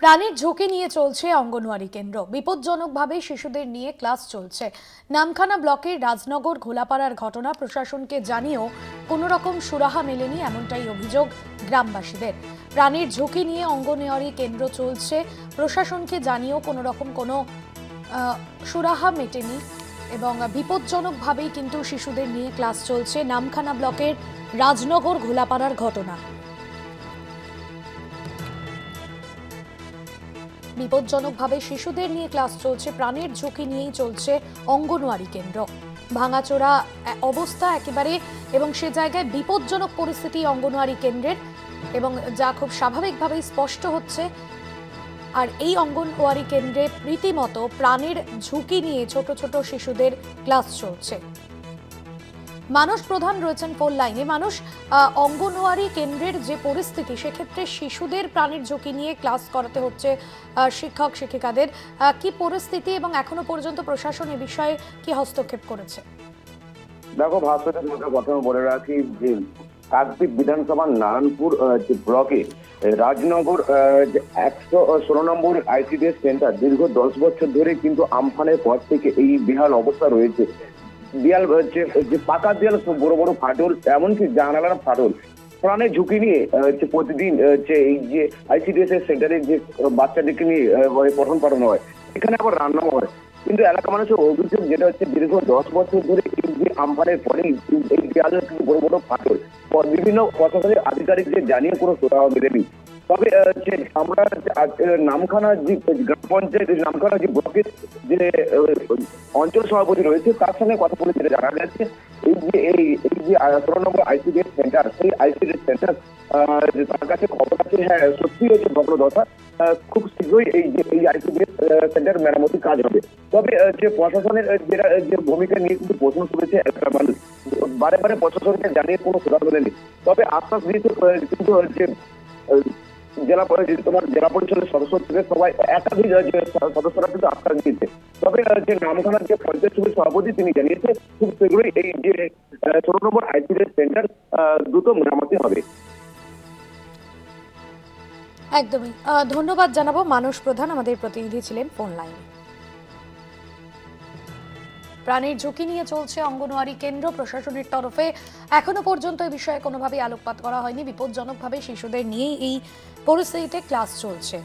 প্রাণের ঝুঁকি নিয়ে চলছে অঙ্গনওয়াড়ি কেন্দ্র। বিপজ্জনকভাবে শিশুদের নিয়ে ক্লাস চলছে। নামখানা ব্লকের রাজনগর ঘোলাপাড়ার ঘটনা প্রশাসনকে জানিয়েও কোনো রকম সুরাহা মেলেনি, এমনটাই অভিযোগ গ্রামবাসীদের। প্রাণের ঝুঁকি নিয়ে অঙ্গনওয়াড়ি কেন্দ্র চলছে, প্রশাসনকে জানিয়েও কোনো রকম কোনো সুরাহা মেটেনি এবং বিপজ্জনকভাবেই কিন্তু শিশুদের নিয়ে ক্লাস চলছে। নামখানা ব্লকের রাজনগর ঘোলাপাড়ার ঘটনা। বিপজ্জনকভাবে শিশুদের নিয়ে ক্লাস চলছে, প্রাণের ঝুঁকি নিয়েই চলছে অঙ্গনওয়াড়ি কেন্দ্র। ভাঙাচোরা অবস্থা একেবারে, এবং সে জায়গায় বিপজ্জনক পরিস্থিতি অঙ্গনওয়াড়ি কেন্দ্রের, এবং যা খুব স্বাভাবিকভাবেই স্পষ্ট হচ্ছে। আর এই অঙ্গনওয়াড়ি কেন্দ্রে রীতিমতো প্রাণের ঝুঁকি নিয়ে ছোট ছোট শিশুদের ক্লাস চলছে। মানুষ প্রধান রয়েছেন ফোন লাইনে। মানুষ, অঙ্গনওয়াড়ি কেন্দ্রের যে পরিস্থিতি, সেক্ষেত্রে শিশুদের প্রাণের ঝুঁকি নিয়ে ক্লাস করাতে হচ্ছে শিক্ষক শিক্ষিকাদের, কি পরিস্থিতি এবং এখনো পর্যন্ত প্রশাসন এ বিষয়ে কি হস্তক্ষেপ করেছে? দেখো ভাস্কর, প্রথমে বলে রাখি যে কাকদ্বীপ বিধানসভার নারায়ণপুর যে ব্লকে রাজনগর 116 নম্বর আইসিডিএস সেন্টার দীর্ঘ 10 বছর ধরে কিন্তু আমফানের পর থেকে এই বেহাল অবস্থা রয়েছে। দেয়াল যে পাকা দেয়াল, বড় বড় ফাটল, এমনকি জানালার ফাটল। প্রাণের ঝুঁকি নিয়ে প্রতিদিন এই যে আইসিডিএস এর সেন্টারে যে বাচ্চাদেরকে নিয়ে পঠন পাঠানো হয়, এখানে আবার রান্নাও হয়। কিন্তু এলাকা মানুষের অভিযোগ যেটা হচ্ছে, দীর্ঘ 10 বছর ধরে এই যে আমফানের পরেই এই দেয়ালের বড় বড় ফাটল বিভিন্ন প্রশাসনের আধিকারিকদের জানিয়ে কোনো সুরাহা মেলেনি। তবে আমরা নামখানা যে গ্রাম পঞ্চায়েত, নামখানা যে ব্লকের যে অঞ্চল সভাপতি রয়েছে, তার সঙ্গে কথা বলে যেটা জানা গেছে, এই যে 16 নম্বর আইসিডিএস সেন্টার, সেই আইসিডিএস সেন্টার তার কাছে খবর আছে, হ্যাঁ সত্যি হচ্ছে ভগ্নদশা। খুব শীঘ্রই এই আইসিডিএস সেন্টার মেরামতির কাজ হবে। তবে যে প্রশাসনের যে ভূমিকা নিয়ে কিন্তু প্রশ্ন তুলেছে একটা মানুষ, বারে বারে প্রশাসনকে জানিয়ে কোনো সুরাহা মেলেনি। তবে আশ্বাস দিয়েছে কিন্তু জেলা পরিষদের সদস্য থেকে সবাই একাধিক সদস্যরা কিন্তু আশ্বাস দিয়েছে। তবে যে নামখানার যে পঞ্চায়েত সমিতির সভাপতি, তিনি জানিয়েছে খুব শীঘ্রই এই যে 16 নম্বর আইসিডিএস সেন্টার দ্রুত মেরামতি হবে। একদমই ধন্যবাদ জানাবো। মানুষ প্রধান আমাদের প্রতিনিধি ছিলেন ফোন লাইনে। প্রাণের ঝুঁকি নিয়ে চলছে অঙ্গনওয়াড়ি কেন্দ্র। প্রশাসনের তরফে এখনো পর্যন্ত এই বিষয়ে কোনোভাবেই আলোকপাত করা হয়নি। বিপজ্জনকভাবে শিশুদের নিয়েই এই পরিস্থিতিতে ক্লাস চলছে।